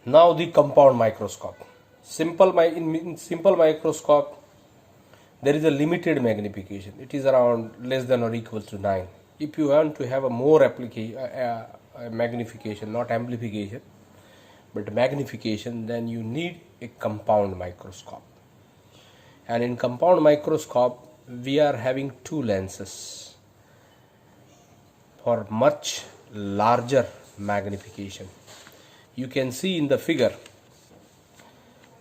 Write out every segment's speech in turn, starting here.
Now the compound microscope. In simple microscope, there is a limited magnification. It is around less than or equal to 9. If you want to have a more magnification, not amplification, but magnification, then you need a compound microscope. And in compound microscope, we are having two lenses for much larger magnification. You can see in the figure,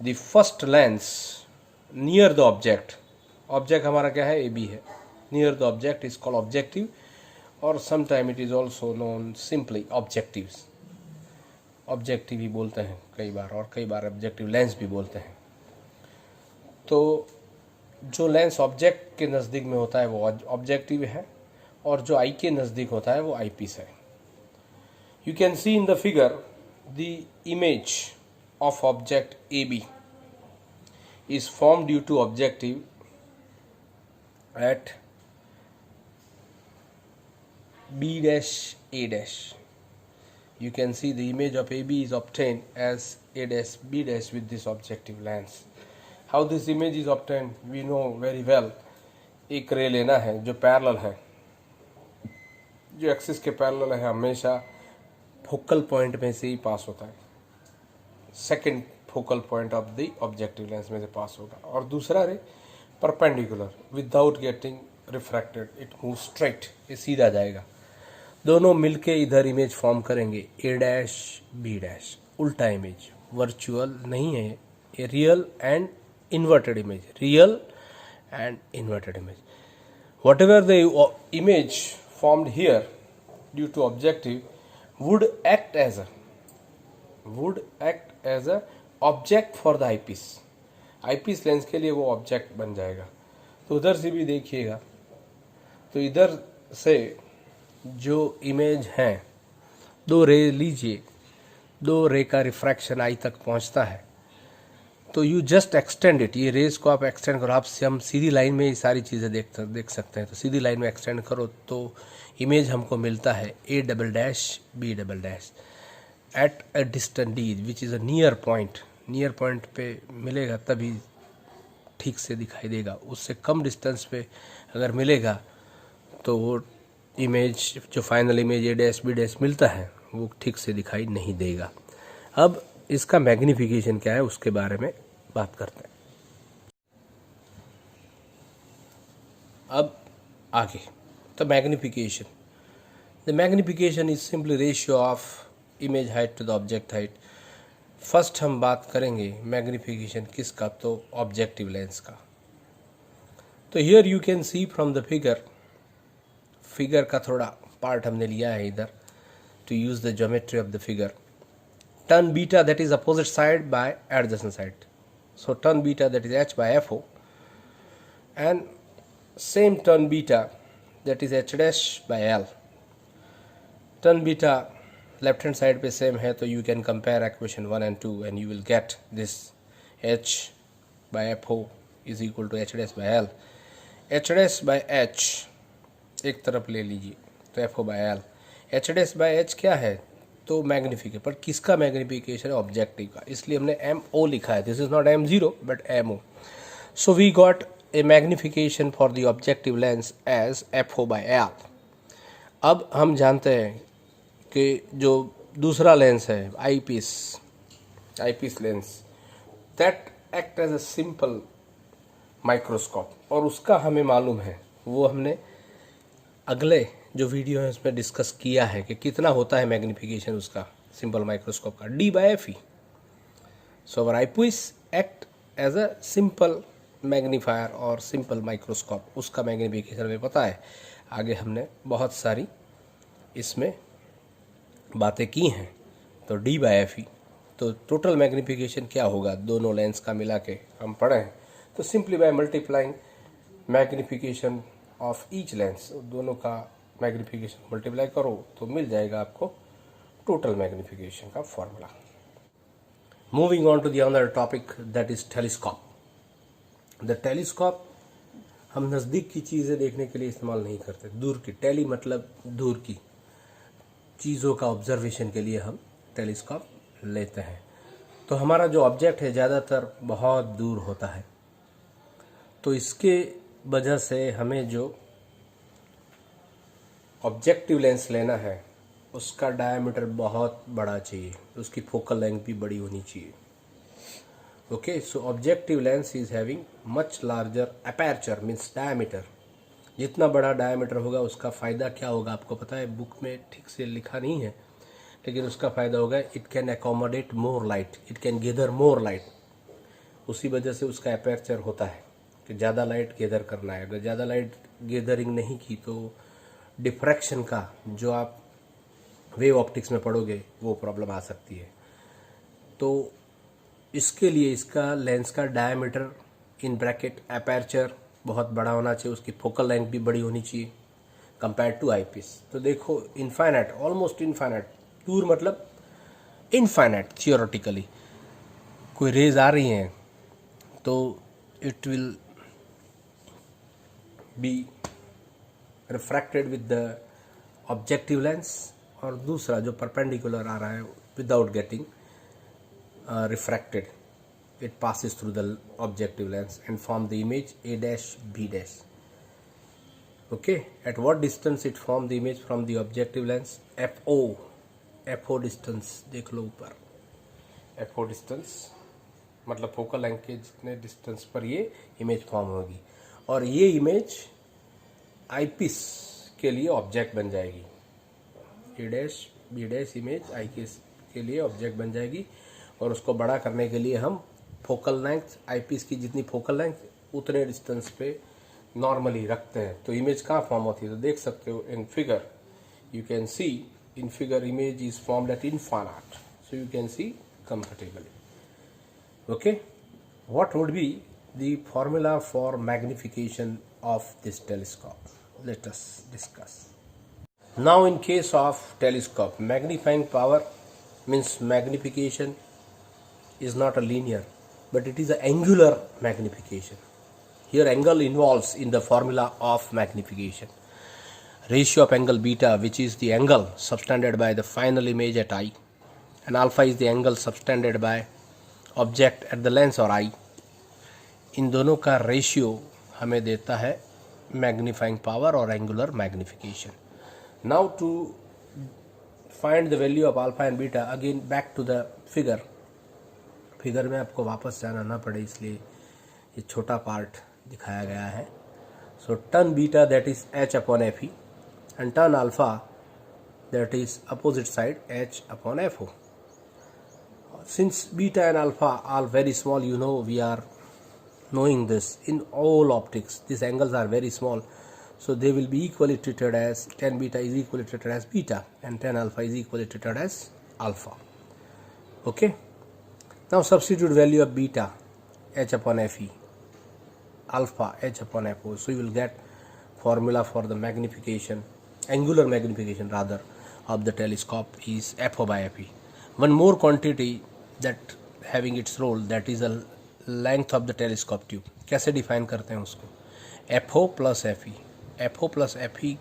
the first lens near the object हमारा क्या है, AB है, near the object is called objective, और sometime it is also known simply objectives. Objective ही बोलते हैं कई बार, और कई बार ऑब्जेक्टिव लेंस भी बोलते हैं. तो जो लेंस ऑब्जेक्ट के नज़दीक में होता है वो ऑब्जेक्टिव है, और जो आई के नज़दीक होता है वो आई पीस है. You can see in the figure the image of object A B is formed due to objective at B dash A dash. You can see the image of AB is obtained as A dash B dash with this objective lens. How this image is obtained we know very well. एक रे लेना है जो parallel है, जो axis के parallel है, हमेशा फोकल पॉइंट में से ही पास होता है, second focal point of the objective lens में से पास होगा. और दूसरा ray perpendicular without getting refracted, it move straight, ये सीधा जाएगा. दोनों मिलके इधर इमेज फॉर्म करेंगे ए डैश बी डैश. उल्टा इमेज, वर्चुअल नहीं है ये, real and inverted image, real and inverted image. Whatever the image formed here due to objective would act as a object for the eyepiece. Eyepiece lens के लिए वो object बन जाएगा. तो उधर से भी देखिएगा, तो इधर से जो इमेज है, दो रे लीजिए, दो रे का रिफ्रैक्शन आई तक पहुंचता है, तो यू जस्ट एक्सटेंड इट. ये रेस को आप एक्सटेंड करो. आपसे हम सीधी लाइन में ये सारी चीज़ें देख सकते हैं. तो सीधी लाइन में एक्सटेंड करो तो इमेज हमको मिलता है A double dash B double dash at a distant D which is a near point. Near point पे मिलेगा तभी ठीक से दिखाई देगा. उससे कम डिस्टेंस पे अगर मिलेगा तो वो इमेज, जो final image A dash B dash मिलता है, वो ठीक से दिखाई नहीं देगा. अब इसका मैग्निफिकेशन क्या है उसके बारे में बात करते हैं. अब आगे तो magnification. The magnification is simply ratio of image height to the object height. First हम बात करेंगे मैग्निफिकेशन किसका, तो ऑब्जेक्टिव लेंस का. तो here you can see from the figure का थोड़ा पार्ट हमने लिया है इधर to use the geometry of the figure. Turn beta, that is opposite side by adjacent side. So turn beta, that is h by fo, and same turn beta, that is h dash by l. Turn beta left hand side पे same है, तो you can compare equation 1 and 2 and you will get this h by fo is equal to h dash by l. h dash by h एक तरफ ले लीजिए तो fo by l. h dash by h क्या है, तो magnification. पर किसका मैग्निफिकेशन है, ऑब्जेक्टिव का, इसलिए हमने एम ओ लिखा है. This is not M0 but M O. So we got a magnification for the objective lens as FO by L. अब हम जानते हैं कि जो दूसरा लेंस है eyepiece lens, that act as a simple microscope, और उसका हमें मालूम है, वो हमने अगले जो वीडियो है उसमें डिस्कस किया है कि कितना होता है मैग्निफिकेशन उसका सिंपल माइक्रोस्कोप का, D by FE. So our eyepiece act as a simple magnifier और सिंपल माइक्रोस्कोप. उसका मैग्निफिकेशन हमें पता है. आगे हमने बहुत सारी इसमें बातें की हैं. तो D by FE, तो टोटल मैग्निफिकेशन क्या होगा दोनों लेंस का मिला के हम पढ़े हैं. तो simply by multiplying magnification of each lens, दोनों का मैग्निफिकेशन मल्टीप्लाई करो तो मिल जाएगा आपको टोटल मैग्निफिकेशन का formula. Moving on to the another topic, that is telescope. The telescope हम नज़दीक की चीज़ें देखने के लिए इस्तेमाल नहीं करते, दूर की. टेली मतलब दूर की चीज़ों का ऑब्जर्वेशन के लिए हम टेलीस्कोप लेते हैं. तो हमारा जो ऑब्जेक्ट है ज़्यादातर बहुत दूर होता है, तो इसके वजह से हमें जो ऑब्जेक्टिव लेंस लेना है उसका डायमीटर बहुत बड़ा चाहिए, उसकी फोकल लेंथ भी बड़ी होनी चाहिए। Okay, so objective lens is having much larger aperture means diameter. जितना बड़ा डायमीटर होगा उसका फ़ायदा क्या होगा आपको पता है, बुक में ठीक से लिखा नहीं है, लेकिन उसका फ़ायदा होगा it can accommodate more light, it can gather more light. उसी वजह से उसका अपर्चर होता है कि ज़्यादा लाइट गैदर करना है। अगर ज़्यादा लाइट गैदरिंग नहीं की तो डिफ्रैक्शन का जो आप वेव ऑप्टिक्स में पढ़ोगे वो प्रॉब्लम आ सकती है। तो इसके लिए इसका लेंस का डायमीटर इन ब्रैकेट अपर्चर बहुत बड़ा होना चाहिए, उसकी फोकल लेंथ भी बड़ी होनी चाहिए कंपेयर टू आईपीस। तो देखो इनफाइनाइट, ऑलमोस्ट इनफाइनाइट, दूर मतलब इनफाइनाइट थियोरेटिकली कोई रेज आ रही हैं तो it will be refracted with the objective lens, और दूसरा जो परपेंडिकुलर आ रहा है without getting refracted, it passes through the objective lens and form the image A dash B dash. Okay, at what distance it form the image from the objective lens? FO distance देख लो ऊपर, FO distance मतलब focal length के जितने distance पर ये image form होगी, और ये इमेज आईपीस के लिए ऑब्जेक्ट बन जाएगी। A dash B dash image eyepiece के लिए ऑब्जेक्ट बन जाएगी, और उसको बड़ा करने के लिए हम फोकल लेंथ आईपीस की जितनी फोकल लेंथ उतने डिस्टेंस पे नॉर्मली रखते हैं। तो इमेज कहाँ फॉर्म होती है तो देख सकते हो in figure, you can see in figure image is formed at infinite, so you can C comfortably. Okay, what would be the formula for magnification of this telescope? Let us discuss. Now in case of telescope, magnifying power means magnification is not a linear, but it is an angular magnification. Here angle involves in the formula of magnification. Ratio of angle beta, which is the angle subtended by the final image at eye, and alpha is the angle subtended by object at the lens or eye. इन दोनों का ratio हमें देता है magnifying power और angular magnification. Now to find the value of alpha and beta, again back to the figure. Figure में आपको वापस जाना ना पड़े इसलिए ये छोटा पार्ट दिखाया गया है. So turn beta that is h upon F E, and turn alpha that is opposite side h upon F O. Since beta and alpha are very small, you know, we are knowing this in all optics, these angles are very small, so they will be equally treated as tan beta is equally treated as beta, and tan alpha is equally treated as alpha. Okay, now substitute value of beta h upon fe, alpha h upon fo, so you will get formula for the magnification, angular magnification rather, of the telescope is fo by fe. One more quantity that having its role, that is a length of the telescope tube. कैसे define करते हैं उसको? fo plus fe, fo plus fe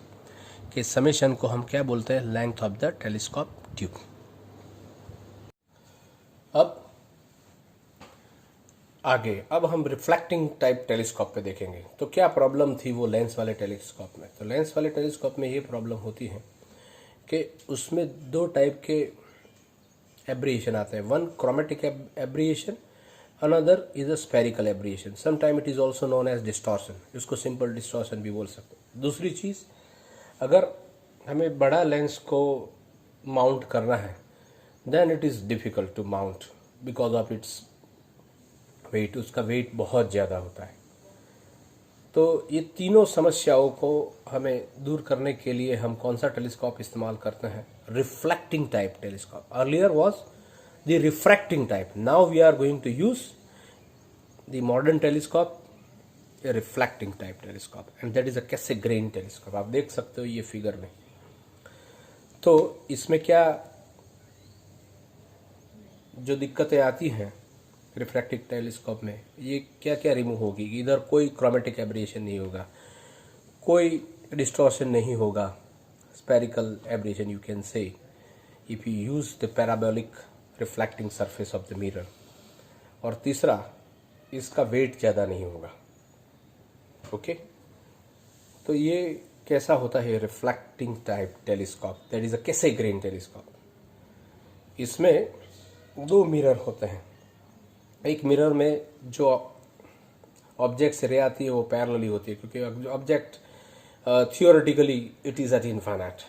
के summation को हम क्या बोलते हैं? Length of the telescope tube. अब आगे, अब हम रिफ्लेक्टिंग टाइप टेलीस्कोप पे देखेंगे. तो क्या प्रॉब्लम थी वो लेंस वाले टेलीस्कोप में? तो लेंस वाले टेलीस्कोप में ये प्रॉब्लम होती है कि उसमें दो टाइप के एब्रिएशन आते हैं. One chromatic aberration, another is a spherical aberration. Sometime it is also known as distortion. इसको simple distortion भी बोल सकते हैं. दूसरी चीज़, अगर हमें बड़ा लेंस को माउंट करना है then it is difficult to mount because of its weight. उसका वेट बहुत ज़्यादा होता है. तो ये तीनों समस्याओं को हमें दूर करने के लिए हम कौन सा टेलीस्कोप इस्तेमाल करते हैं? Reflecting type telescope. Earlier was the refracting type. Now we are going to use the modern telescope, a reflecting type telescope, and that is a Cassegrain telescope. आप देख सकते हो ये फिगर में. तो इसमें क्या जो दिक्कतें आती हैं रिफ्रैक्टिव टेलीस्कोप में, ये क्या क्या रिमूव होगी? इधर कोई क्रोमेटिक एब्रिएशन नहीं होगा, कोई डिस्टॉर्शन नहीं होगा, spherical aberration you can say if you use the parabolic reflecting surface of the mirror. और तीसरा, इसका वेट ज़्यादा नहीं होगा। ओके, तो ये कैसा होता है reflecting type telescope, that is a Cassegrain telescope. इसमें दो मिरर होते हैं। एक मिरर में जो ऑब्जेक्ट से रे आती है वो पैरेलली होती है, क्योंकि object theoretically it is eight infinite.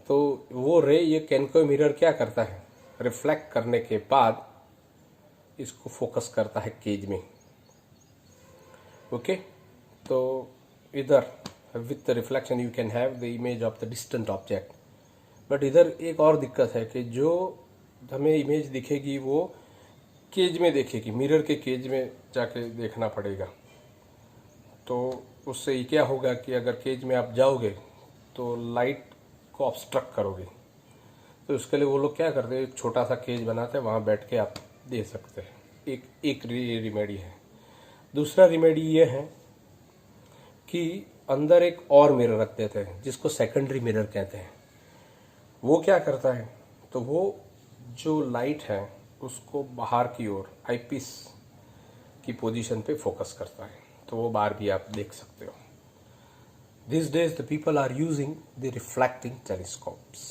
तो वो रे, ये कैनको मिरर क्या करता है, रिफ्लेक्ट करने के बाद इसको फोकस करता है केज में। ओके, तो इधर with the reflection you can have the image of the distant object. But इधर एक और दिक्कत है कि जो हमें इमेज दिखेगी वो केज में दिखेगी, मिरर के केज में जाके देखना पड़ेगा। तो उससे क्या होगा कि अगर केज में आप जाओगे तो लाइट को ऑब्स्ट्रक्ट करोगे। तो उसके लिए वो लोग क्या करते हैं, एक छोटा सा केज बनाते हैं, वहाँ बैठ के आप दे सकते हैं। एक रिमेडी है। दूसरा रिमेडी ये है कि अंदर एक और मिरर रख देते हैं जिसको सेकेंडरी मिरर कहते हैं। वो क्या करता है, तो वो जो लाइट है उसको बाहर की ओर आईपीस की पोजीशन पे फोकस करता है, तो वो बाहर भी आप देख सकते हो। These days the people are using the reflecting telescopes.